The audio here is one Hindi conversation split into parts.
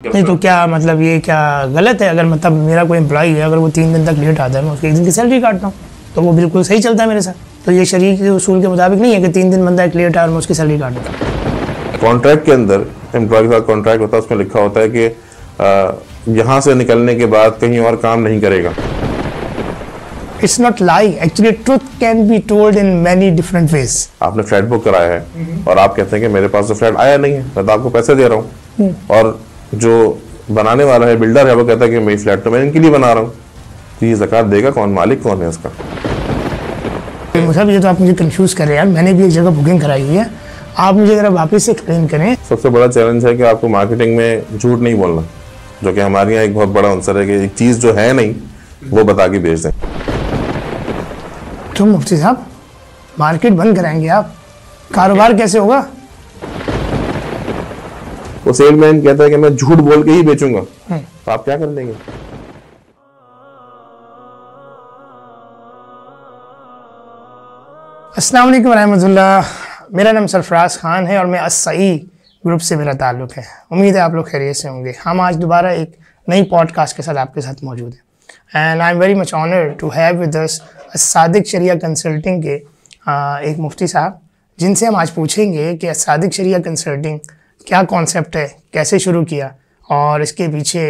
नहीं तो क्या मतलब ये क्या गलत है? अगर मतलब मेरा कोई एम्प्लॉई है, अगर वो 3 दिन तक लेट आता है, मैं उसके 1 दिन की सैलरी काटता हूँ, तो वो बिल्कुल सही चलता है मेरे साथ। तो ये शरीर के उसूल के मुताबिक नहीं है कि 3 दिन बंदा एक लेट आया और मैं उसकी सैलरी काट देता हूँ। कॉन्ट्रैक्ट के अंदर एम्प्लॉय के साथ कॉन्ट्रैक्ट होता है, उसमें लिखा होता है कि यहाँ से निकलने के बाद कहीं और काम नहीं करेगा। It's not lie, actually truth can be told in many different ways. आपने फ्लैट बुक कराया है और आप कहते हैं कि मेरे पास तो फ्लैट आया नहीं है, मैं तो आपको पैसे दे रहा हूँ, और जो बनाने वाला है, बिल्डर है, वो कहता है कि मेरी फ्लैट तो मैं इनके लिए बना रहा हूँ, तो ये ज़कात देगा कौन? मालिक कौन है इसका? मुझे ये तो आप मुझे कंफ्यूज कर रहे हैं यार। मैंने भी एक जगह बुकिंग कराई हुई है, आप मुझे जरा वापस से एक्सप्लेन करें। सबसे बड़ा चैलेंज है कि आपको मार्केटिंग में झूठ नहीं बोलना, जो कि हमारे यहाँ एक बहुत बड़ा आंसर है कि एक चीज़ जो है नहीं वो बता के बेच दें। तो मुफ्ती साहब, मार्केट बंद कराएंगे आप, कारोबार कैसे होगा? वो सेलमैन कहता है कि मैं झूठ बोल के ही बेचूंगा, तो आप क्या कर लेंगे? अस्सलाम वालेकुम रहमतुल्लाह। मेरा नाम सरफराज खान है और मैं असई ग्रुप से मेरा ताल्लुक़ है। उम्मीद है आप लोग खैरियत से होंगे। हम आज दोबारा एक नई पॉडकास्ट के साथ आपके साथ मौजूद हैं and I am very much honoured to have with us Sadiq Sharia consulting के एक मुफ्ती साहब, जिनसे हम आज पूछेंगे कि सादिक शरिया कंसल्टिंग क्या कॉन्सेप्ट है, कैसे शुरू किया और इसके पीछे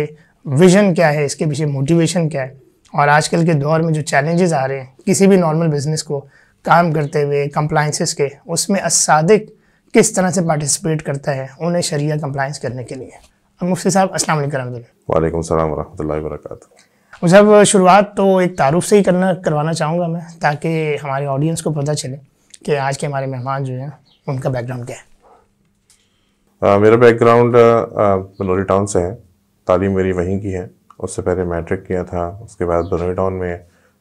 विज़न क्या है, इसके पीछे मोटिवेशन क्या है, और आजकल के दौर में जो चैलेंजेस आ रहे हैं किसी भी नॉर्मल बिज़नेस को काम करते हुए कंप्लाइंसेस के, उसमें सादिक किस तरह से पार्टिसिपेट करता है उन्हें शरिया कंप्लाइंस करने के लिए। मुफ्ती साहब अस्सलाम वालेकुम। वालेकुम सलाम वरहमतुल्लाहि वबरकातुहू। मुझे शुरुआत तो एक तारुफ से ही करवाना चाहूँगा मैं, ताकि हमारे ऑडियंस को पता चले कि आज के हमारे मेहमान जो हैं उनका बैकग्राउंड क्या है। मेरा बैकग्राउंड बनोरी टाउन से है, तालीम मेरी वहीं की है। उससे पहले मैट्रिक किया था, उसके बाद बनोरी टाउन में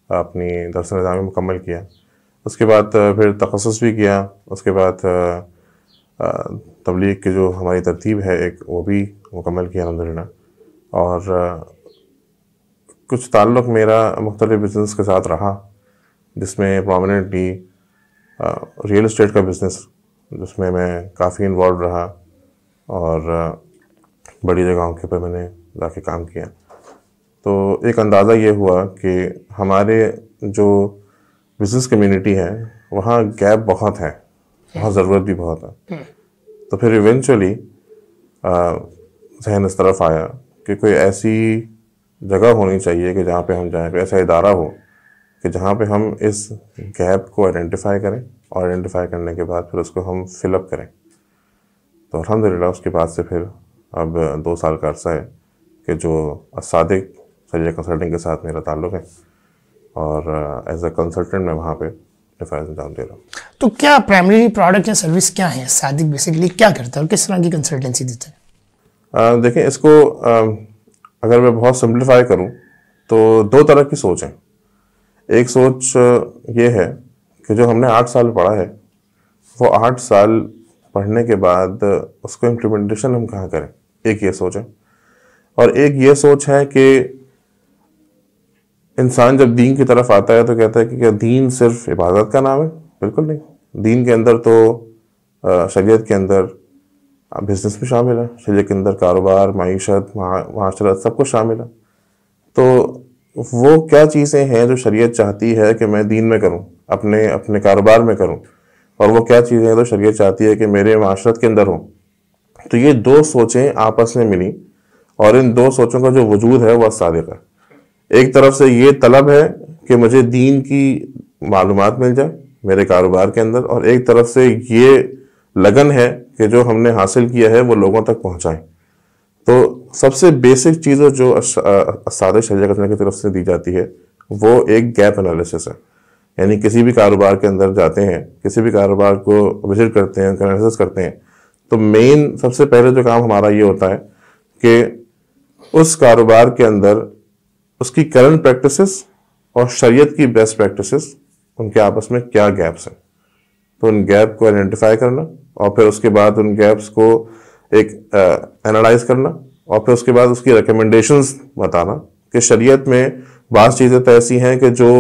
अपनी दरस निज़ामी मुकम्मल किया, उसके बाद फिर तखस्सुस भी किया, उसके बाद तबलीग की जो हमारी तरतीब है एक, वो भी मुकम्मल किया अल्हम्दुलिल्लाह। और कुछ ताल्लुक़ मेरा मुख्तलिफ़ बिज़नेस के साथ रहा, जिसमें प्रोमिनेंटली रियल इस्टेट का बिज़नेस, जिसमें मैं काफ़ी इन्वॉल्व रहा और बड़ी जगहों के ऊपर मैंने जाके काम किया। तो एक अंदाज़ा ये हुआ कि हमारे जो बिज़नेस कम्युनिटी है वहाँ गैप बहुत है, वहाँ ज़रूरत भी बहुत है। तो फिर इवेंचुअली ज़हन इस तरफ आया कि कोई ऐसी जगह होनी चाहिए कि जहाँ पे हम जाएं, कोई ऐसा इदारा हो कि जहाँ पे हम इस गैप को आइडेंटिफाई करें और आइडेंटिफाई करने के बाद फिर उसको हम फिलअप करें। तो अल्हम्दुलिल्लाह उसके बाद से फिर अब 2 साल का अर्सा है कि जो सादिक शरिया कंसल्टिंग के साथ मेरा ताल्लुक़ है और एज अ कंसल्टेंट मैं वहाँ पे डिफेंस अंजाम दे रहा हूँ। तो क्या प्राइमरी प्रोडक्ट या सर्विस क्या है? सादिक बेसिकली क्या करता है और किस तरह की कंसल्टेंसी देता है? देखें, इसको अगर मैं बहुत सिंप्लीफाई करूँ तो 2 तरह की सोच है। एक सोच ये है कि जो हमने 8 साल पढ़ा है, वो 8 साल पढ़ने के बाद उसको इम्प्लीमेंटेशन हम कहाँ करें, एक ये सोच है। और एक ये सोच है कि इंसान जब दीन की तरफ आता है तो कहता है कि क्या दीन सिर्फ इबादत का नाम है? बिल्कुल नहीं। दीन के अंदर तो शरीयत के अंदर बिजनेस भी शामिल है, शरीयत के अंदर कारोबार, माईशत, माशरत सब कुछ शामिल है। तो वो क्या चीज़ें हैं जो शरीयत चाहती है कि मैं दीन में करूं, अपने कारोबार में करूं, और वो क्या चीज़ें हैं जो शरीयत चाहती है कि मेरे माशरत के अंदर हो। तो ये 2 सोचें आपस में मिली और इन 2 सोचों का जो वजूद है वह सादिक है। एक तरफ से ये तलब है कि मुझे दीन की मालूमात मिल जाए मेरे कारोबार के अंदर, और एक तरफ से ये लगन है कि जो हमने हासिल किया है वो लोगों तक पहुंचाएं। तो सबसे बेसिक चीज़ जो सादिक शरिया कंसल्टिंग की तरफ से दी जाती है वो एक गैप एनालिसिस है। यानी किसी भी कारोबार के अंदर जाते हैं, किसी भी कारोबार को विजिट करते हैं, एनालिसिस करते हैं, तो मेन सबसे पहले जो काम हमारा ये होता है कि उस कारोबार के अंदर उसकी करंट प्रैक्टिसेस और शरीयत की बेस्ट प्रैक्टिसेस, उनके आपस में क्या गैप्स हैं, तो उन गैप को आइडेंटिफाई करना और फिर उसके बाद उन गैप्स को एक एनालाइज करना और फिर उसके बाद उसकी रिकमेंडेशंस बताना कि शरीयत में बाज़ चीज़ें तो ऐसी हैं कि जो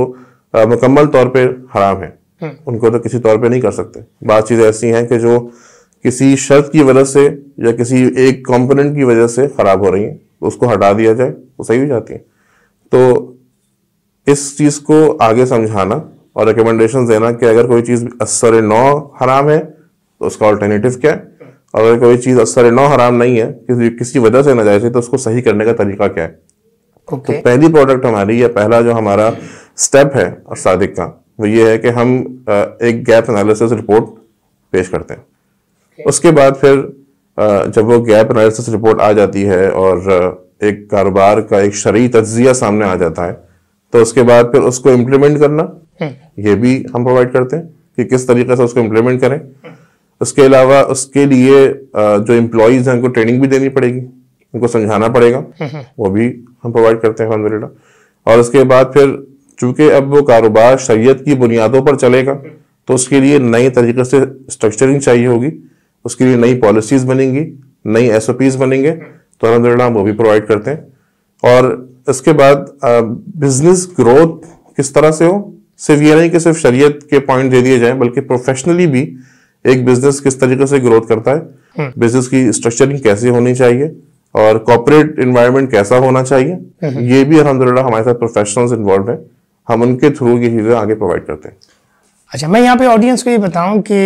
मुकम्मल तौर पे हराम हैं, उनको तो किसी तौर पे नहीं कर सकते। बाज़ चीज़ें ऐसी हैं कि जो किसी शर्त की वजह से या किसी एक कंपोनेंट की वजह से खराब हो रही हैं, तो उसको हटा दिया जाए तो सही हो जाती है। तो इस चीज़ को आगे समझाना और रिकमेंडेशन देना कि अगर कोई चीज़ असर नौ हराम है तो उसका अल्टरनेटिव क्या है, और अगर कोई चीज़ असर नौ हराम नहीं है, किसी वजह से नाजायज है, तो उसको सही करने का तरीका क्या है। तो पहली प्रोडक्ट हमारी या पहला जो हमारा स्टेप है सादिक का, वो ये है कि हम एक गैप एनालिसिस रिपोर्ट पेश करते हैं। उसके बाद फिर जब वो गैप एनालिसिस रिपोर्ट आ जाती है और एक कारोबार का एक शरई तज्जिया सामने आ जाता है, तो उसके बाद फिर उसको इम्प्लीमेंट करना, ये भी हम प्रोवाइड करते हैं कि किस तरीके से उसको इम्प्लीमेंट करें। उसके अलावा उसके लिए जो एम्प्लॉयज हैं उनको ट्रेनिंग भी देनी पड़ेगी, उनको समझाना पड़ेगा, वो भी हम प्रोवाइड करते हैं अल्हम्दुलिल्लाह। और उसके बाद फिर चूंकि अब वो कारोबार शरीयत की बुनियादों पर चलेगा, तो उसके लिए नए तरीके से स्ट्रक्चरिंग चाहिए होगी, उसके लिए नई पॉलिसीज बनेंगी, नई SOPs बनेंगे, तो अल्हम्दुलिल्लाह हम वो भी प्रोवाइड करते हैं। और इसके बाद बिजनेस ग्रोथ किस तरह से हो, सिर्फ ये नहीं कि सिर्फ शरीयत के पॉइंट दे दिए जाएं, बल्कि प्रोफेशनली भी एक बिजनेस किस तरीके से ग्रोथ करता है, बिजनेस की स्ट्रक्चरिंग कैसे होनी चाहिए और कॉर्पोरेट एनवायरनमेंट कैसा होना चाहिए, ये भी अल्हम्दुलिल्लाह हमारे साथ प्रोफेशनल्स इन्वॉल्व हैं, हम उनके थ्रू ये चीज़ें आगे प्रोवाइड करते हैं। अच्छा, मैं यहाँ पे ऑडियंस को ये बताऊँ कि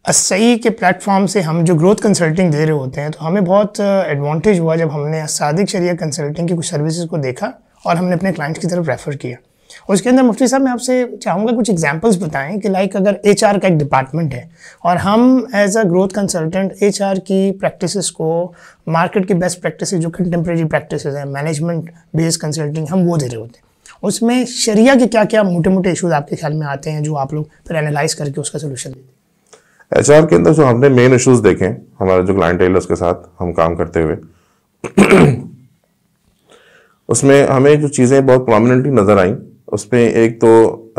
असई के प्लेटफॉर्म से हम जो ग्रोथ कंसल्टिंग दे रहे होते हैं, तो हमें बहुत एडवांटेज हुआ जब हमने सादिक शरिया कंसल्टिंग की कुछ सर्विसेज को देखा और हमने अपने क्लाइंट्स की तरफ रेफ़र किया। उसके अंदर मुफ्ती साहब मैं आपसे चाहूँगा कुछ एग्जांपल्स बताएं कि लाइक अगर HR का एक डिपार्टमेंट है और हम as a growth consultant HR की प्रैक्टिसेस को, मार्केट की बेस्ट प्रैक्टिसेस जो कंटेम्प्रेरी प्रैक्टिसेस हैं, मैनेजमेंट बेस्ड कंसल्टिंग, हम वो दे रहे होते हैं, उसमें शरिया के क्या क्या मोटे मोटे इशूज़ आपके ख्याल में आते हैं जो आप लोग फिर एनालाइज करके उसका सोल्यूशन देते हैं? HR के अंदर जो हमने मेन इश्यूज देखे हमारे जो क्लाइंटेल्स के साथ हम काम करते हुए उसमें हमें जो चीज़ें बहुत प्रोमिनेंटली नजर आई, उसमें एक तो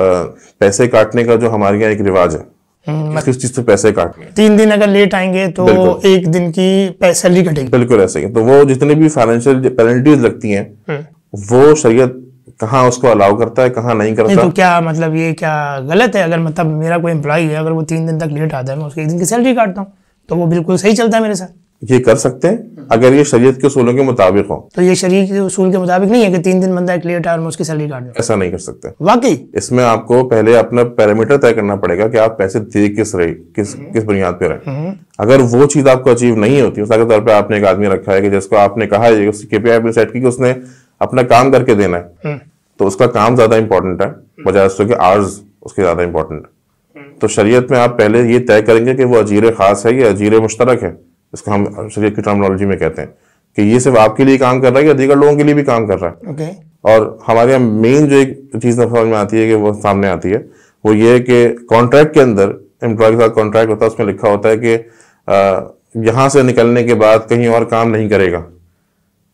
पैसे काटने का जो हमारे यहाँ एक रिवाज है, किस चीज से पैसे काटने, 3 दिन अगर लेट आएंगे तो 1 दिन की सैलरी कटेगी। बिल्कुल ऐसे ही। तो वो जितने भी फाइनेंशियल पेनल्टीज लगती हैं वो शरीयत कहाँ उसको अलाउ करता है, कहाँ नहीं करता। तो क्या मतलब ये क्या गलत है? अगर मतलब मेरा कोई एम्प्लॉय है, अगर वो 3 दिन तक लेट आता है, मैं उसके 1 दिन की सैलरी काटता हूँ, तो वो बिल्कुल सही चलता है मेरे साथ। ये कर सकते हैं अगर ये शरीयत के उसूलों के मुताबिक हो। तो ये शरीयत के उसूल के मुताबिक नहीं है कि 3 दिन बंदा एक लेट आया और मैं उसकी सैलरी काट दूं। ऐसा नहीं कर सकते वाकई। इसमें आपको पहले अपना पैरामीटर तय करना पड़ेगा कि आप पैसे दे किस बुनियाद पे रहे। अगर वो चीज आपको अचीव नहीं होती, उसके तौर पर आपने एक आदमी रखा है कि जिसको आपने कहा है, उसकी KPI भी सेट की कि उसने अपना काम करके देना है, तो उसका काम ज्यादा इंपॉर्टेंट है बजाय उसके आवर्स उसके ज्यादा इंपॉर्टेंट है। तो शरीयत में आप पहले ये तय करेंगे कि वो अजीर खास है या अजीर मुश्तरक है, इसको हम शरीयत की टर्मिनोलॉजी में कहते हैं कि ये सिर्फ आपके लिए काम कर रहा है या दीगर लोगों के लिए भी काम कर रहा है। okay. और हमारे यहाँ मेन जो एक चीज समझ में आती है कि वो सामने आती है, वो ये है कि कॉन्ट्रैक्ट के अंदर एम्प्लॉय के साथ कॉन्ट्रैक्ट होता है, उसमें लिखा होता है कि यहाँ से निकलने के बाद कहीं और काम नहीं करेगा।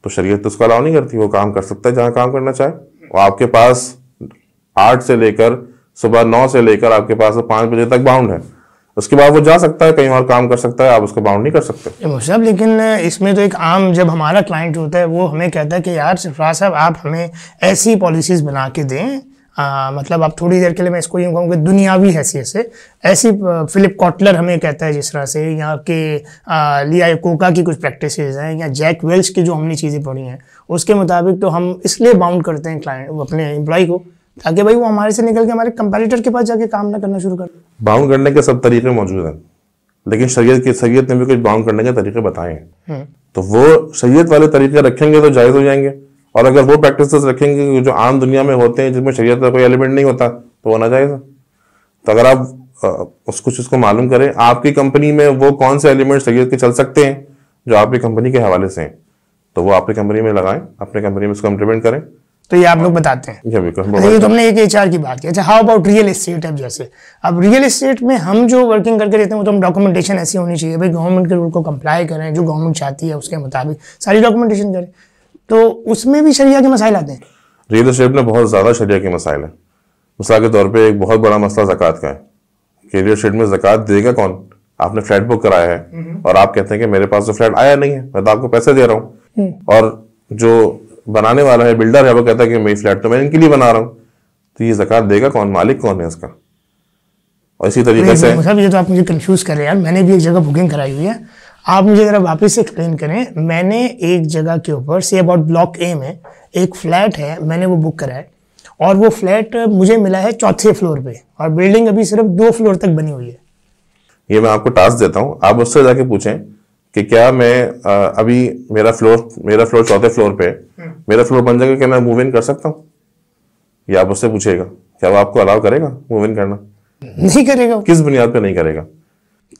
तो शरीयत तो उसको अलाउ नहीं करती, वो काम कर सकता है जहाँ काम करना चाहे। और आपके पास 8 से लेकर सुबह 9 से लेकर आपके पास 5 बजे तक बाउंड है, उसके बाद वो जा सकता है, कहीं और काम कर सकता है, आप उसको बाउंड नहीं कर सकते। मुझे लेकिन इसमें तो एक आम, जब हमारा क्लाइंट होता है वो हमें कहता है कि यार सरफराज साहब आप हमें ऐसी पॉलिसीज़ बना के दें, मतलब आप थोड़ी देर के लिए, मैं इसको यूँ कहूँ कि दुनियावी हैसियत से ऐसी, फिलिप कॉटलर हमें कहता है जिस तरह से, यहाँ के लिया कोका की कुछ प्रैक्टिसेस हैं या जैक वेल्च की जो हमने चीज़ें पढ़ी हैं, उसके मुताबिक तो हम इसलिए बाउंड करते हैं क्लाइंट अपने एम्प्लॉय को, ताकि भाई वो हमारे से निकल के हमारे कंपैरेटर के पास जाके काम ना करना शुरू कर। बाउंड करने के सब तरीके मौजूद हैं, लेकिन शरीयत ने भी कुछ बाउंड करने के तरीके बताए हैं। तो वो शरीयत वाले तरीके रखेंगे तो जायज हो जाएंगे, और अगर वो प्रैक्टिसेस रखेंगे जो आम दुनिया में होते हैं जिसमें शरीयत का कोई एलिमेंट नहीं होता, तो वो नाजायज है। तो अगर आप उसको चीज को मालूम करें आपकी कंपनी में वो कौन से एलिमेंट शरीयत के चल सकते हैं जो आपकी कंपनी के हवाले से हैं, तो वो आपकी कंपनी में लगाएं, अपने कंपनी में उसको इम्प्लीमेंट करें। तो ये आप लोग बताते हैं। ये तो हमने एक HR की बात की। अच्छा, हाउ अबाउट रियल एस्टेट? अब जैसे अब रियल एस्टेट में हम जो वर्किंग करके रहते हैं वो तो हम डॉक्यूमेंटेशन ऐसी होनी चाहिए भाई, गवर्नमेंट के रूल को कंप्लाई करें, जो गवर्नमेंट चाहती है उसके मुताबिक सारी डॉक्यूमेंटेशन करें, तो उसमें भी शरिया के मसाइल आते हैं। रियल एस्टेट में बहुत ज्यादा शरिया के मसाइल हैं। मिसाल के तौर पर एक बहुत बड़ा मसला ज़कात का है कि रियल एस्टेट में ज़कात देगा कौन? आपने फ्लैट बुक कराया है और आप कहते हैं कि मेरे पास तो फ्लैट आया नहीं है, मैं तो आपको पैसे दे रहा हूँ, और जो बनाने वाला है, बिल्डर है, वो कहता है कि मेरी फ्लैट तो मैं इनके लिए बना रहा हूं, तो ये ज़कात देगा कौन? मालिक कौन है इसका? और इसी तरीके से मतलब ये तो आप मुझे कंफ्यूज कर रहे हैं यार। मैंने भी एक जगह बुकिंग कराई हुई है, आप मुझे जरा वापस से एक्सप्लेन करें। मैंने एक जगह के ऊपर से अबाउट ब्लॉक ए में एक फ्लैट है, मैंने वो बुक करा है और वो फ्लैट मुझे मिला है 4थे फ्लोर पे और बिल्डिंग अभी सिर्फ 2 फ्लोर तक बनी हुई है। ये मैं आपको टास्क देता हूँ, आप उससे जाके पूछें कि क्या मैं अभी मेरा फ्लोर 4थे फ्लोर पे मेरा फ्लोर बन जाएगा, क्या मैं मूव इन कर सकता हूँ? ये आप उससे पूछेगा, क्या वो आपको अलाउ करेगा मूव इन करना? नहीं करेगा। किस बुनियाद पे नहीं करेगा?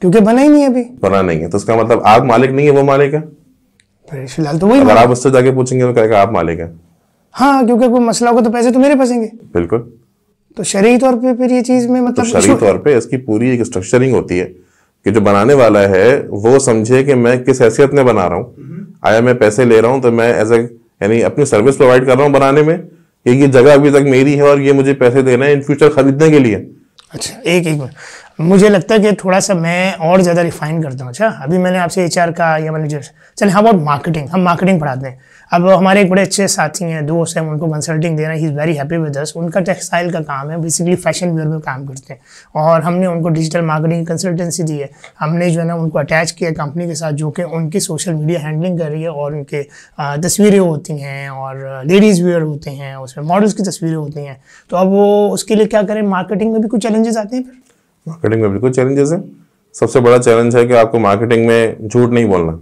क्योंकि बना ही नहीं है अभी। बना नहीं है तो उसका मतलब आप मालिक नहीं है, वो मालिक है। फिलहाल तो वही। अगर आप उससे जाके पूछेंगे तो कहेगा आप मालिक है। हाँ, क्योंकि कोई मसला होगा तो पैसे तो मेरे फंसेंगे। बिल्कुल। तो शरई तौर पे फिर ये चीज में मतलब तो शरई तौर पे इसकी पूरी एक स्ट्रक्चरिंग होती है कि जो बनाने वाला है वो समझे कि मैं किस हैसियत में बना रहा हूँ। आया मैं पैसे ले रहा हूँ तो मैं एज ए यानी अपनी सर्विस प्रोवाइड कर रहा हूँ बनाने में, ये जगह अभी तक मेरी है और ये मुझे पैसे देना है इन फ्यूचर खरीदने के लिए। अच्छा, एक मिनट, मुझे लगता है कि थोड़ा सा मैं और ज़्यादा रिफाइन करता हूँ। अच्छा, अभी मैंने आपसे एचआर का या मैनेजर, चलिए हाँ अबाउट मार्केटिंग, हम मार्केटिंग पढ़ाते हैं। अब हमारे एक बड़े अच्छे साथी हैं, दोस्त हैं, उनको कंसल्टिंग दे रहे हैं, he is very happy with us. उनका टेक्सटाइल का काम है, बेसिकली फैशन वेयर में काम करते हैं और हमने उनको डिजिटल मार्केटिंग कंसल्टेंसी दी है। हमने जो है ना उनको अटैच किया कंपनी के साथ, जो कि उनकी सोशल मीडिया हैंडलिंग कर रही है और उनके तस्वीरें होती हैं और लेडीज़ वेयर होते हैं, उसमें मॉडल्स की तस्वीरें होती हैं। तो अब वो उसके लिए क्या करें, मार्केटिंग में भी कुछ चैलेंजेस आते हैं। फिर मार्केटिंग में बिल्कुल चैलेंजेस है। सबसे बड़ा चैलेंज है कि आपको मार्केटिंग में झूठ नहीं बोलना,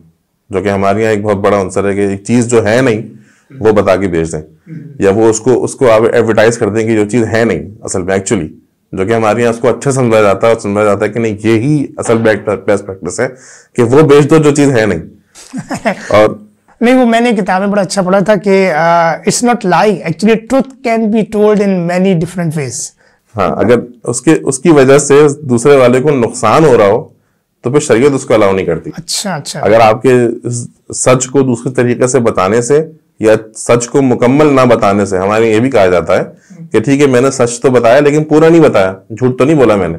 जो कि हमारे यहाँ एक बहुत बड़ा आंसर है कि एक चीज जो है नहीं वो बता के बेच दें, या वो उसको आप एडवर्टाइज कर दें कि जो चीज है नहीं असल में एक्चुअली, जो कि हमारे यहाँ उसको अच्छा समझा जाता है और समझा जाता है कि नहीं यही असल बेस्ट प्रैक्टिस है कि वो बेच दो जो चीज है नहीं। और नहीं, वो मैंने किताब में बड़ा अच्छा पढ़ा था कि it's not lie, actually truth can be told in many different ways. हाँ, अगर उसकी वजह से दूसरे वाले को नुकसान हो रहा हो तो फिर शरीयत उसको अलाउ नहीं करती। अच्छा। अगर आपके सच को दूसरे तरीके से बताने से या सच को मुकम्मल ना बताने से, हमारे ये भी कहा जाता है कि ठीक है मैंने सच तो बताया लेकिन पूरा नहीं बताया, झूठ तो नहीं बोला मैंने,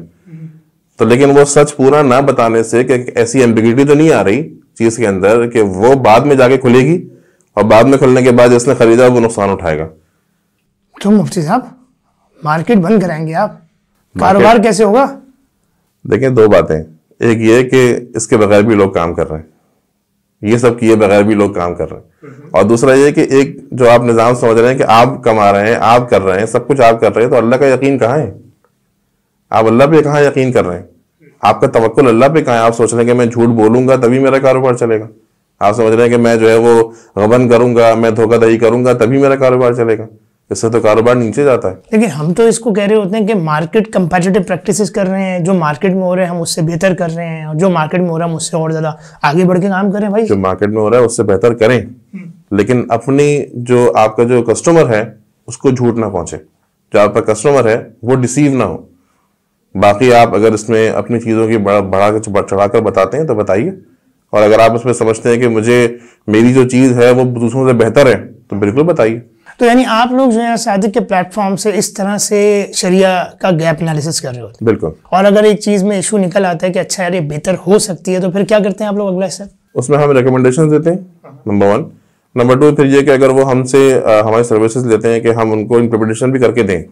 तो लेकिन वो सच पूरा ना बताने से कि ऐसी एम्बिग्यूटी तो नहीं आ रही चीज के अंदर कि वो बाद में जाके खुलेगी और बाद में खुलने के बाद जिसने खरीदा वो नुकसान उठाएगा। तो मुफ्ती साहब मार्केट बंद कराएंगे आप, कारोबार कैसे होगा? देखिए, 2 बातें, एक ये कि इसके बगैर भी लोग काम कर रहे हैं, ये सब किए बगैर भी लोग काम कर रहे हैं, और दूसरा ये कि एक जो आप निजाम समझ रहे हैं कि आप कमा रहे हैं, आप कर रहे हैं, सब कुछ आप कर रहे हैं, तो अल्लाह का यकीन कहाँ है? आप अल्लाह पे कहाँ यकीन कर रहे हैं? आपका तवक्कुल अल्लाह पे कहाँ है? आप सोच रहे हैं कि मैं झूठ बोलूंगा तभी मेरा कारोबार चलेगा, आप समझ रहे हैं कि मैं जो है वो गबन करूंगा, मैं धोखाधड़ी करूंगा तभी मेरा कारोबार चलेगा, इससे तो कारोबार नीचे जाता है। लेकिन हम तो इसको कह रहे होते हैं कि मार्केट कंपेटिटिव प्रैक्टिसेस कर रहे हैं, जो मार्केट में हो रहे हैं हम उससे बेहतर कर रहे हैं, और जो मार्केट में हो रहा है हम उससे और ज्यादा आगे बढ़ के काम करें। भाई जो मार्केट में हो रहा है उससे बेहतर करें, लेकिन अपनी जो आपका जो कस्टमर है उसको झूठ ना पहुंचे, जो आपका कस्टमर है वो डिसीव ना हो। बाकी आप अगर इसमें अपनी चीजों की बढ़ा चढ़ाकर बताते हैं तो बताइए, और अगर आप इसमें समझते हैं कि मेरी जो चीज है वो दूसरों से बेहतर है तो बिल्कुल बताइए। तो यानी आप लोग जो है सादिक के प्लेटफॉर्म से इस तरह से शरिया का गैप एनालिसिस कर रहे होते हैं। बिल्कुल। और अगर एक चीज में इशू निकल आता है कि अच्छा यार ये बेहतर हो सकती है, तो फिर क्या करते हैं आप लोग अगला स्टेप? उसमें हम रिकमेंडेशन देते हैं, नंबर 1। नंबर 2 फिर ये कि अगर वो हमसे हमारी सर्विसेज लेते हैं कि हम उनको इम्प्लीमेंटेशन भी करके दें,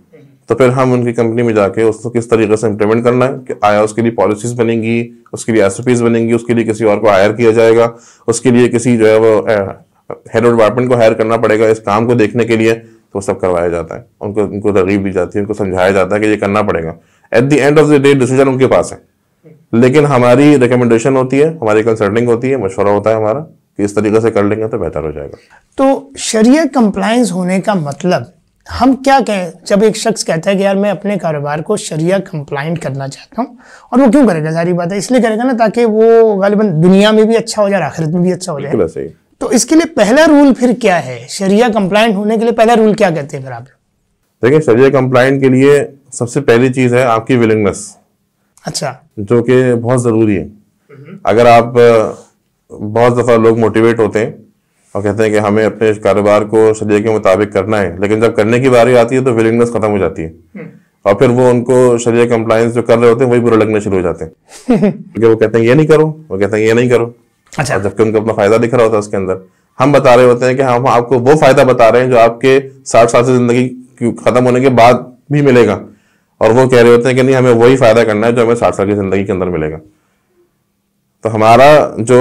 तो फिर हम उनकी कंपनी में जाके उसको किस तरीके से इम्प्लीमेंट करना है, कि आया उसके लिए पॉलिसीज बनेंगी, उसके लिए SOPs बनेंगी, उसके लिए किसी और को हायर किया जाएगा, उसके लिए किसी जो है वो हेड ऑफ डिपार्टमेंट को हायर करना पड़ेगा इस काम को देखने के लिए, तो सब करवाया जाता है। उनको तरगीब दी जाती है, उनको समझाया जाता है कि ये करना पड़ेगा। At the end of the day decision उनके पास है, लेकिन हमारी रिकमेंडेशन होती है, हमारी कंसल्टिंग होती है, मशवरा होता है हमारा कि इस तरीके से कर लेंगे तो बेहतर हो जाएगा। तो शरिया कंप्लायंस होने का मतलब हम क्या कहें? जब एक शख्स कहता है कि यार मैं अपने कारोबार को शरिया कंप्लायंट करना चाहता हूँ, और वो क्यों करेगा? सारी बात है इसलिए करेगा ना ताकि वो गालिबन दुनिया में भी अच्छा हो जाए, आखिरत में भी अच्छा हो जाए। तो इसके लिए पहला रूल फिर क्या है? शरिया कंप्लायंट होने के लिए पहला रूल क्या कहते हैं फिर आप? देखिए, शरिया कंप्लायंट के लिए सबसे पहली चीज है आपकी विलिंगनेस। अच्छा। जो कि बहुत जरूरी है। अगर आप बहुत दफा लोग मोटिवेट होते हैं और कहते हैं कि हमें अपने कारोबार को शरिया के मुताबिक करना है, लेकिन जब करने की बारी आती है तो विलिंगनेस खत्म हो जाती है, और फिर वो उनको शरिया कंप्लायंस जो कर रहे होते हैं वही बुरा लगने शुरू हो जाते हैं। क्योंकि वो कहते हैं ये नहीं करो, वो कहते हैं ये नहीं करो। अच्छा। जबकि उनको अपना फायदा दिख रहा होता है उसके अंदर। हम बता रहे होते हैं कि हम आपको वो फायदा बता रहे हैं जो आपके 60 साल से जिंदगी खत्म होने के बाद भी मिलेगा, और वो कह रहे होते हैं कि नहीं हमें वही फायदा करना है जो हमें 60 साल की जिंदगी के अंदर मिलेगा। तो हमारा जो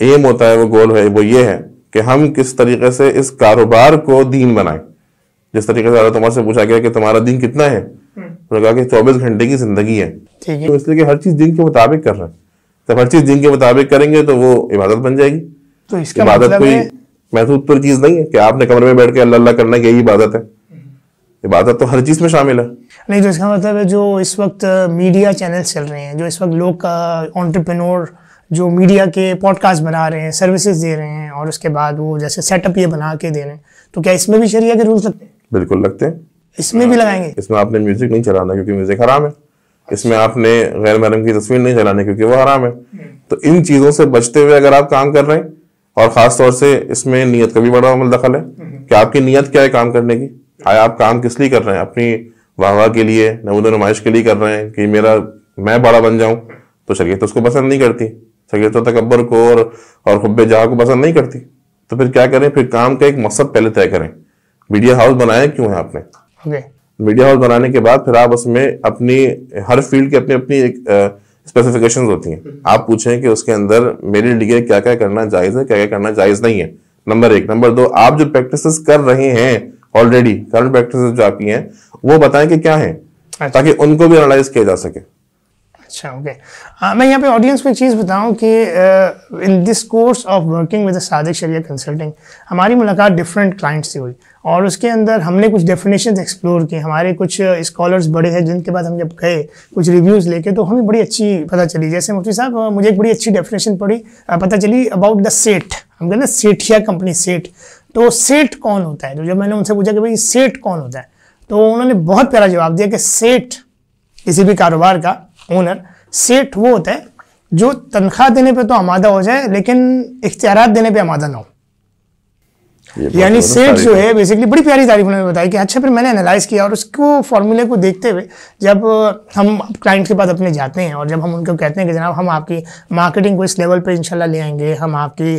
एम होता है, वो गोल है, वो ये है कि हम किस तरीके से इस कारोबार को दीन बनाएं। जिस तरीके से तुम्हारे से पूछा गया कि तुम्हारा दिन कितना है, तो कहा कि 24 घंटे की जिंदगी है। तो इसलिए कि हर चीज दिन के मुताबिक कर रहे हैं। जब हर चीज दिन के मुताबिक करेंगे तो वो इबादत बन जाएगी। तो इसका इबादत मतलब कोई है महसूस चीज नहीं है कि आपने कमरे में बैठ के अल्लाह अल्लाह करना, यही इबादत है। इबादत तो हर चीज में शामिल है। नहीं, तो इसका मतलब है जो इस वक्त मीडिया चैनल चल रहे हैं, जो इस वक्त लोग एंटरप्रेन्योर जो मीडिया के पॉडकास्ट बना रहे हैं, सर्विसेज दे रहे हैं, और उसके बाद वो जैसे सेटअप ये बना के दे रहे हैं, तो क्या इसमें भी शरिया के रूल्स लगते हैं? बिल्कुल लगते हैं। इसमें भी लगाएंगे? इसमें आपने म्यूजिक नहीं चलाना क्योंकि म्यूजिक हराम है। इसमें आपने गैर महरम की तस्वीर नहीं चलानी क्योंकि वो हराम है। तो इन चीजों से बचते हुए अगर आप काम कर रहे हैं, और खास तौर से इसमें नियत का भी बड़ा अमल दखल है कि आपकी नियत क्या है काम करने की। आप काम किस लिए कर रहे हैं? अपनी वाहवाह के लिए, नमूद नुमाइश के लिए कर रहे हैं कि मैं बड़ा बन जाऊं? तो शरीयत उसको पसंद नहीं करती। शरीयत तो तकब्बर को और हुब्बे जहाँ को पसंद नहीं करती। तो फिर क्या करें? फिर काम का एक मकसद पहले तय करें। मीडिया हाउस बनाया क्यों है आपने? मीडिया हाउस बनाने के बाद फिर आप उसमें अपनी हर फील्ड की अपनी अपनी एक स्पेसिफिकेशंस होती हैं। आप पूछें कि उसके अंदर मेरे लिए क्या क्या करना जायज है, क्या क्या करना जायज नहीं है, नंबर 1। नंबर 2, आप जो प्रैक्टिसेस कर रहे हैं ऑलरेडी, करंट प्रैक्टिसेस जो आपकी हैं, वो बताएं कि क्या है, ताकि उनको भी एनालाइज किया जा सके। अच्छा, ओके। मैं यहाँ पे ऑडियंस को एक चीज़ बताऊँ कि in this course of working with Sadiq Sharia consulting हमारी मुलाकात डिफरेंट क्लाइंट्स से हुई, और उसके अंदर हमने कुछ डेफिनेशंस एक्सप्लोर की। हमारे कुछ स्कॉलर्स बड़े हैं जिनके बाद हम जब गए कुछ रिव्यूज़ लेके, तो हमें बड़ी अच्छी पता चली। जैसे मुफ्ती साहब, मुझे एक बड़ी अच्छी डेफिनेशन पता चली अबाउट द सेठ। हम कहते हैं सेठिया कंपनी, सेठ। तो सेठ कौन होता है? तो जब मैंने उनसे पूछा कि भाई सेठ कौन होता है, तो उन्होंने बहुत प्यारा जवाब दिया कि सेठ, किसी भी कारोबार का ओनर, सेठ वो होता है जो तनख्वाह देने पे तो आमादा हो जाए लेकिन इख्तियारात देने पे आमादा ना हो। यानी सेठ जो है बेसिकली, बड़ी प्यारी तारीफ उन्होंने बताई कि अच्छा। फिर मैंने एनालाइज किया और उसको फॉर्मूले को देखते हुए जब हम क्लाइंट के पास अपने जाते हैं और जब हम उनको कहते हैं कि जनाब हम आपकी मार्केटिंग को इस लेवल पे इंशाल्लाह ले आएंगे, हम आपकी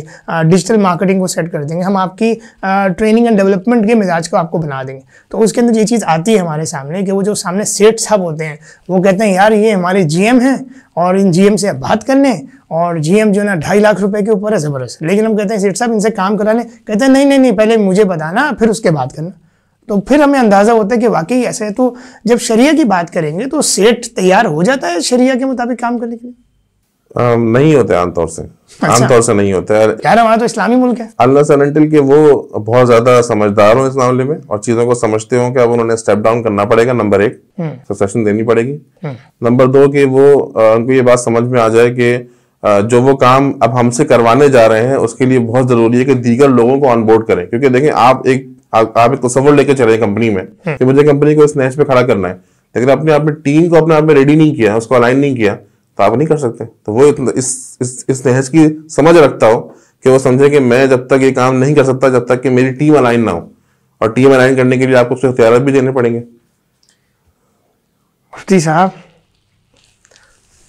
डिजिटल मार्केटिंग को सेट कर देंगे, हम आपकी ट्रेनिंग एंड डेवलपमेंट के मिजाज को आपको बना देंगे, तो उसके अंदर ये चीज़ आती है हमारे सामने कि वो जो सामने सेठ साहब होते हैं वो कहते हैं यार ये हमारे GM हैं और इन GM से बात करने, और GM जो है ना 2.5 लाख रुपए के ऊपर है, ज़बरदस्त। लेकिन हम कहते हैं सेठ साहब इनसे काम करा लें, कहते हैं नहीं पहले मुझे बताना फिर उसके बात करना। तो फिर हमें अंदाज़ा होता है कि वाकई ऐसा है। तो जब शरिया की बात करेंगे तो सेठ तैयार हो जाता है शरिया के मुताबिक काम करने के लिए? नहीं होते आमतौर से। अच्छा। आमतौर से नहीं होता है यार, हमारा तो इस्लामी मुल्क है। अल्लाह से अनटिल के वो बहुत ज्यादा समझदार हो इस मामले में और चीजों को समझते हो कि अब उन्होंने स्टेप डाउन करना पड़ेगा। नंबर 1, सक्सेशन देनी पड़ेगी। नंबर 2 कि वो उनको ये बात समझ में आ जाए कि जो वो काम अब हमसे करवाने जा रहे हैं उसके लिए बहुत जरूरी है कि दीगर लोगों को ऑनबोर्ड करें। क्योंकि देखें, आप एक तसव्वुर लेके चले कंपनी में कि मुझे कंपनी को इस नैश पे खड़ा करना है, लेकिन अपने आप में टीम को अपने आप में रेडी नहीं किया, उसको अलाइन नहीं किया, तो आप नहीं कर सकते। तो वो इस नहज की समझ रखता हो कि वो समझे कि मैं जब तक ये काम नहीं कर सकता जब तक कि मेरी टीम अलाइन ना हो, और टीम अलाइन करने के लिए आपको उसके इख्तियारात भी देने पड़ेंगे। मुफ्ती साहब,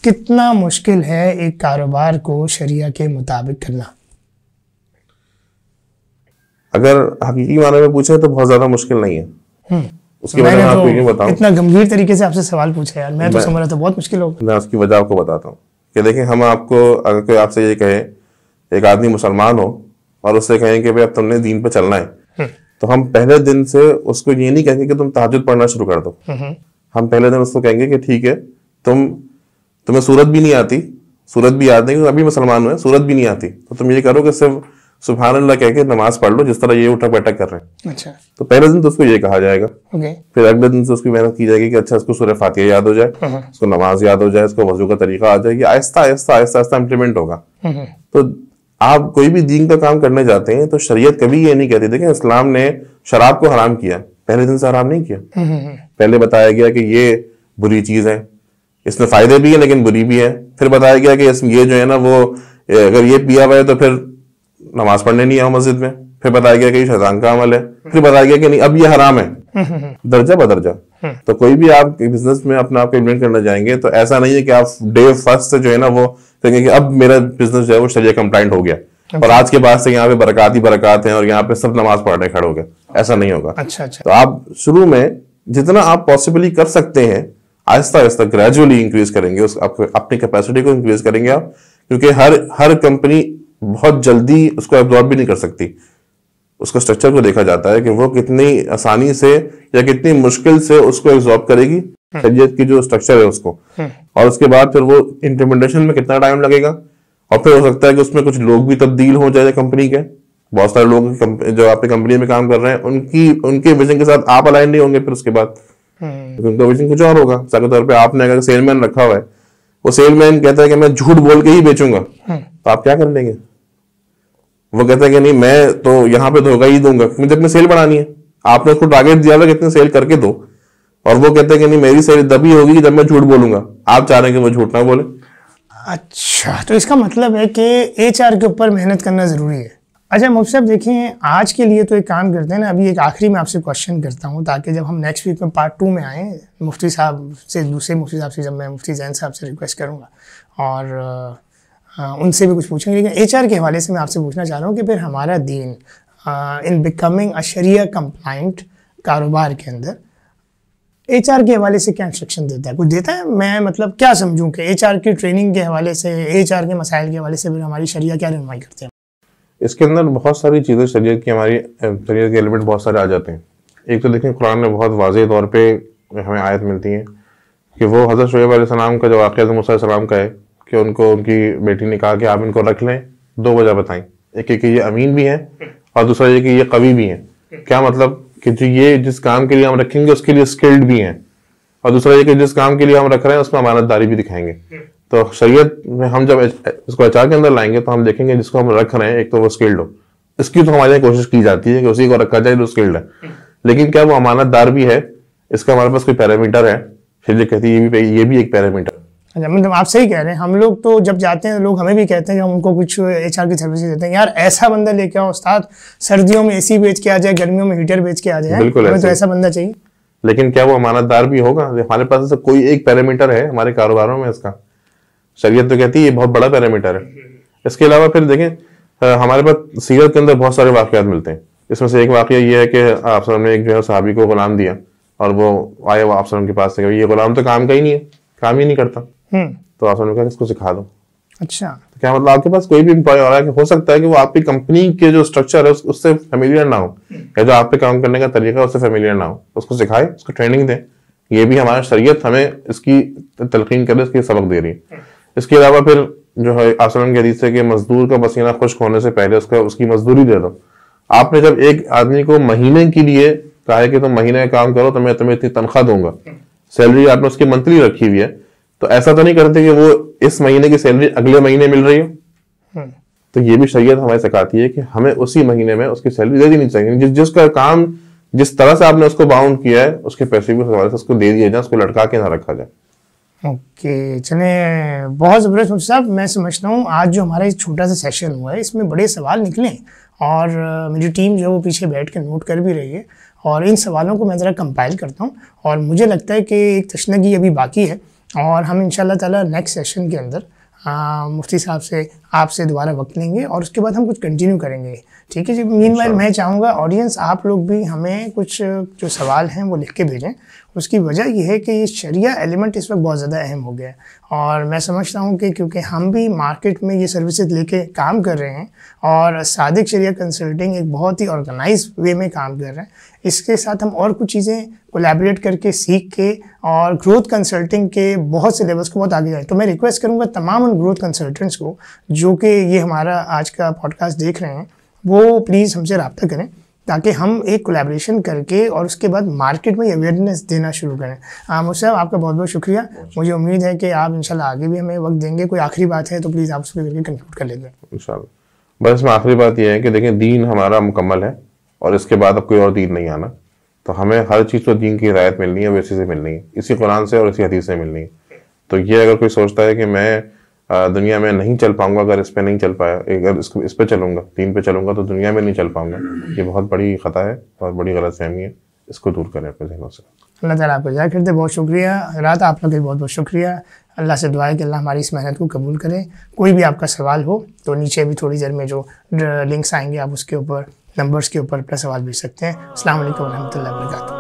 कितना मुश्किल है एक कारोबार को शरिया के मुताबिक करना? अगर हकीकी माने में पूछे तो बहुत ज्यादा मुश्किल नहीं है। उसकी वजह मैं आपको ये बताऊं, इतना गंभीर तरीके से आपसे सवाल पूछा यार, मैं तो समझ रहा था बहुत मुश्किल होगा। मैं उसकी वजह आपको बताता हूँ कि देखें, हम आपको अगर कोई आपसे ये कहे, एक आदमी मुसलमान हो और उससे कहें कि भाई अब तुमने दीन पे चलना है, तो हम पहले दिन से उसको ये नहीं कहेंगे कि तुम तहज्जुद पढ़ना शुरू कर दो। हम पहले दिन उसको कहेंगे कि ठीक है, तुम्हें सूरत भी नहीं आती, सूरत भी याद नहीं, अभी मुसलमान हुए, सूरत भी नहीं आती, तो तुम ये करो कि सिर्फ सुभान अल्लाह कह के नमाज पढ़ लो जिस तरह ये उठक बैठक कर रहे हैं। अच्छा। तो पहले दिन तो उसको ये कहा जाएगा। ओके। फिर अगले दिन से उसकी मेहनत की जाएगी कि अच्छा इसको सूरह फातिहा याद हो जाए, उसको नमाज याद हो जाए, इसको वजू का तरीका आ जाएगी, आहिस्ता आहिस्ता इम्प्लीमेंट होगा। तो आप कोई भी दीन का काम करने जाते हैं तो शरीयत कभी ये नहीं कहती। देखिए, इस्लाम ने शराब को हराम किया, पहले दिन से हराम नहीं किया। पहले बताया गया कि ये बुरी चीज है, इसमें फायदे भी है लेकिन बुरी भी है। फिर बताया गया कि ये जो है ना, वो अगर ये पिया हुआ है तो फिर नमाज पढ़ने नहीं आओ मस्जिद में। फिर बताया गया कि ये शैतान का अमल है। फिर बताया गया कि नहीं, अब ये हराम है, दर्जा बदर्जा। तो कोई भी आप बिजनेस में अपना आपको इन्वेंट करना जाएंगे तो ऐसा नहीं है कि आप डे फर्स्ट से जो है ना वो कहेंगे कि अब मेरा बिजनेस जो है वो शरिया कंप्लाइंट हो गया और आज के बाद से यहाँ पे बरकत ही बरकत है और यहाँ पे सब नमाज पढ़ने खड़े हो गए। ऐसा नहीं होगा। अच्छा। तो आप शुरू में जितना आप पॉसिबली कर सकते हैं आहिस्ता आहिस्ता ग्रेजुअली इंक्रीज करेंगे, उस अपनी कैपेसिटी को इंक्रीज करेंगे आप, क्योंकि हर कंपनी बहुत जल्दी उसको एब्जॉर्ब भी नहीं कर सकती। उसका स्ट्रक्चर को देखा जाता है कि वो कितनी आसानी से या कितनी मुश्किल से उसको एब्जॉर्ब करेगी, शरीयत की जो स्ट्रक्चर है उसको, और उसके बाद फिर वो इम्प्लीमेंटेशन में कितना टाइम लगेगा, और फिर हो सकता है कि उसमें कुछ लोग भी तब्दील हो जाए कंपनी के। बहुत सारे लोग जो आपकी कंपनी में काम कर रहे हैं उनके विजन के साथ आप अलाइन नहीं होंगे फिर उसके बाद, उनका विजन कुछ और होगा। के तौर पे आपने अगर सेलमैन रखा हुआ है, वो सेलमैन कहता है कि मैं झूठ बोल के ही बेचूंगा, तो आप क्या कर लेंगे? वो कहता है कि नहीं मैं तो यहाँ पे धोखा ही दूंगा, मुझे अपनी सेल बढ़ानी है। आपने उसको टारगेट दिया था कि इतनी सेल करके दो, और वो कहते हैं कि नहीं मेरी सेल तभी होगी जब मैं झूठ बोलूंगा। आप चाह रहे हैं कि वो झूठ ना बोले। अच्छा, तो इसका मतलब है कि एचआर के ऊपर मेहनत करना जरूरी है। अच्छा मुफ्ती साहब देखिए, आज के लिए तो एक काम करते हैं ना, अभी एक आखिरी में आपसे क्वेश्चन करता हूँ ताकि जब हम नेक्स्ट वीक में पार्ट 2 में आए मुफ्ती साहब से, दूसरे मुफ्ती साहब से, जब मैं मुफ्ती जैन साहब से रिक्वेस्ट करूँगा और उनसे भी कुछ पूछेंगे, लेकिन एचआर के हवाले से मैं आपसे पूछना चाह रहा हूँ कि फिर हमारा दीन in becoming a Shariah complaint कारोबार के अंदर एचआर के हवाले से क्या इंस्ट्रक्शन देता है, कुछ देता है? मैं मतलब क्या समझूं कि एचआर की ट्रेनिंग के हवाले से, एचआर के मसाइल के हवाले से फिर हमारी शरिया क्या रहनुमाई करते हैं? इसके अंदर बहुत सारी चीज़ें शरीयत की, हमारी शरीयत के एलिमेंट बहुत सारे आ जाते हैं। एक तो देखें, कुरान में बहुत वाज़ेह तौर पे हमें आयत मिलती है कि वो हज़रत शुएब अलैहिस्सलाम का जो वाक़या मूसा अलैहिस्सलाम का है कि उनको उनकी बेटी ने कहा कि आप इनको रख लें, 2 वजह बताई। एक कि ये अमीन भी हैं और दूसरा ये कि ये कवी भी हैं। क्या मतलब कि जो ये जिस काम के लिए हम रखेंगे उसके लिए स्किल्ड भी हैं, और दूसरा ये कि जिस काम के लिए हम रख रहे हैं उसमें अमानतदारी भी दिखाएंगे। तो शरीयत में हम जब इसको एचआर के अंदर लाएंगे तो हम देखेंगे जिसको हम रख रहे हैं एक तो वो स्किल्ड हो, इसकी तो हमारे कोशिश की जाती है कि उसी को रखा जाए जो स्किल्ड है, लेकिन क्या वो अमानतदार भी है, इसका हमारे पास कोई पैरामीटर है? शरीयत कहती है ये भी एक पैरामीटर। अच्छा, मतलब आप सही कह रहे हैं। हम लोग तो जब जाते हैं लोग हमें भी कहते हैं कि हम उनको कुछ एचआर की सर्विसेज देते हैं, यार ऐसा बंदा लेके आओ उस्ताद, सर्दियों में एसी बेच के आ जाए, गर्मियों में हीटर बेच के आ जाए, हमें तो ऐसा बंदा चाहिए। लेकिन क्या वो अमानतदार भी होगा? हमारे पास ऐसा कोई एक पैरामीटर है हमारे कारोबारों में इसका? शरीयत तो कहती है ये बहुत बड़ा पैरामीटर है। इसके अलावा फिर देखें, हमारे पास सीरत के अंदर बहुत सारे वाकयात मिलते हैं। इसमें से एक वाकया ये है कि आप ने एक जो है सहाबी को गुलाम दिया और वो आए वो आप के पास से, ये गुलाम तो काम का ही नहीं है, काम ही नहीं करता, तो आप ने कहा इसको सिखा दो। अच्छा, तो क्या मतलब आपके पास कोई भी एम्प्लॉय हो रहा है कि हो सकता है कि वो आपकी कंपनी के जो स्ट्रक्चर है उससे फेमिलियर ना हो, या जो आप पे काम करने का तरीका है उससे फेमिलियर ना हो, उसको सिखाए, उसको ट्रेनिंग दें। ये भी हमारा शरीयत हमें इसकी तलकीन करे, इसकी सबक दे रही है। इसके अलावा फिर जो है आप के हदीस है कि मजदूर का पसीना खुश्क होने से पहले उसकी मजदूरी दे दो। आपने जब एक आदमी को महीने के लिए कहा है कि तुम महीने का काम करो तो मैं तुम्हें इतनी तनख्वाह दूंगा, सैलरी आपने उसकी मंथली रखी हुई है, तो ऐसा तो नहीं करते कि वो इस महीने की सैलरी अगले महीने मिल रही हो। तो ये भी शरीयत हमें सिखाती है कि हमें उसी महीने में उसकी सैलरी दे देनी चाहिए। जिसका काम जिस तरह से आपने उसको बाउंड किया है उसके पैसे भी हवाले से उसको दे दिए जाए, उसको लटका के ना रखा जाए। ओके, चले, बहुत ज़बरदस्त मुफ्ती साहब। मैं समझता हूँ आज जो हमारा एक छोटा सा सेशन हुआ है इसमें बड़े सवाल निकले, और मेरी टीम जो है वो पीछे बैठ के नोट कर भी रही है, और इन सवालों को मैं ज़रा कंपाइल करता हूँ, और मुझे लगता है कि एक तशनगी अभी बाकी है, और हम इंशाल्लाह ताला नेक्स्ट सेशन के अंदर मुफ्ती साहब से आपसे दोबारा वक्त लेंगे और उसके बाद हम कुछ कंटिन्यू करेंगे। ठीक है जी। मीनवाइल मैं चाहूँगा ऑडियंस आप लोग भी हमें कुछ जो सवाल हैं वो लिख के भेजें। उसकी वजह यह है कि ये शरिया एलिमेंट इस वक्त बहुत ज़्यादा अहम हो गया है, और मैं समझता हूँ कि क्योंकि हम भी मार्केट में ये सर्विसेज लेके काम कर रहे हैं, और सादिक शरिया कंसल्टिंग एक बहुत ही ऑर्गेनाइज वे में काम कर रहे हैं, इसके साथ हम और कुछ चीज़ें कोलैबोरेट करके सीख के और ग्रोथ कंसल्टिंग के बहुत से लेवल्स को बहुत आगे जाए। तो मैं रिक्वेस्ट करूँगा तमाम उन ग्रोथ कंसल्टेंट्स को जो कि ये हमारा आज का पॉडकास्ट देख रहे हैं, वो प्लीज़ हमसे रब्ता करें ताकि हम एक कोलैबोरेशन करके और उसके बाद मार्केट में अवेयरनेस देना शुरू करें। मुझसे आपका बहुत बहुत शुक्रिया। मुझे उम्मीद है कि आप इंशाल्लाह आगे भी हमें वक्त देंगे। कोई आखिरी बात है तो प्लीज़ आप उसको करके कंक्लूड कर लेते हैं इंशाल्लाह। बस इसमें आखिरी बात यह है कि देखें, दीन हमारा मुकम्मल है और इसके बाद अब कोई और दीन नहीं आना, तो हमें हर चीज़ तो दीन की हिदायत मिलनी है, वैसे से मिलनी है, इसी कुरान से और इसी हदीस से मिलनी है। तो ये अगर कोई सोचता है कि मैं दुनिया में नहीं चल पाऊंगा, अगर इस पे नहीं चल पाया, अगर इस पे चलूंगा, दीन पे चलूंगा तो दुनिया में नहीं चल पाऊंगा, ये बहुत बड़ी खता है और बड़ी गलतफहमी है। इसको दूर करें अपने ज़हनों से। अल्लाह ताला आपको जाहिर करते। बहुत शुक्रिया रात, आप लोग भी बहुत बहुत शुक्रिया। अल्लाह से दुआ है कि अल्लाह हमारी इस मेहनत को कबूल करे। कोई भी आपका सवाल हो तो नीचे भी थोड़ी देर में जो लिंक्स आएंगे आप उसके ऊपर नंबर्स के ऊपर अपना सवाल भेज सकते हैं। अस्सलाम वालेकुम व रहमतुल्लाहि व बरकातहू।